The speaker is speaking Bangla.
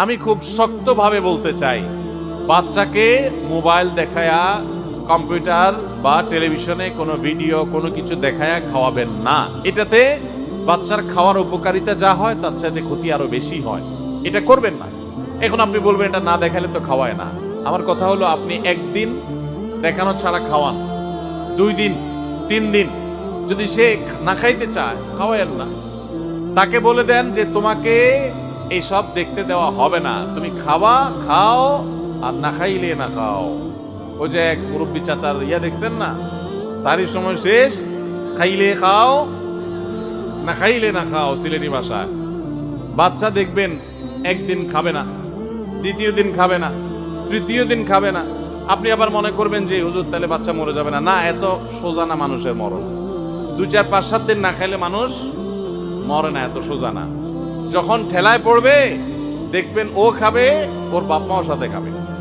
আমি খুব শক্তভাবে বলতে চাই, বাচ্চাকে মোবাইল দেখায়া, কম্পিউটার বা টেলিভিশনে কোনো ভিডিও কোনো কিছু দেখায়া খাওয়াবেন না। এটাতে বাচ্চার খাওয়ার উপকারিতা যা হয় তার চাইতে ক্ষতি আরো বেশি হয়। এটা করবেন না। এখন আপনি বলবেন এটা না দেখালে তো খাওয়ায় না। আমার কথা হলো, আপনি একদিন দেখানো ছাড়া খাওয়ান, 2 দিন 3 দিন, যদি সে না খাইতে চায় খাওয়ায়েন না। তাকে বলে দেন যে তোমাকে এইসব দেখতে দেওয়া হবে না, তুমি খাওয়া খাও আর না খাইলে না খাও। ওই যে এক মুরব্বী চাচার দেখছেন না, সারির সময় শেষ, খাইলে খাও না খাইলে না খাও, সিলেটি ভাষায়। বাচ্চা দেখবেন একদিন খাবে না, দ্বিতীয় দিন খাবে না, তৃতীয় দিন খাবে না। আপনি আবার মনে করবেন যে হুজুর তাহলে বাচ্চা মরে যাবে না। না, এত সোজা না মানুষের মরণ। 2, 4, 5, 7 দিন না খাইলে মানুষ মরে না, এত সোজা না। যখন ঠেলায় পড়বে দেখবেন ও খাবে, ওর বাপ মাও সাথে খাবে।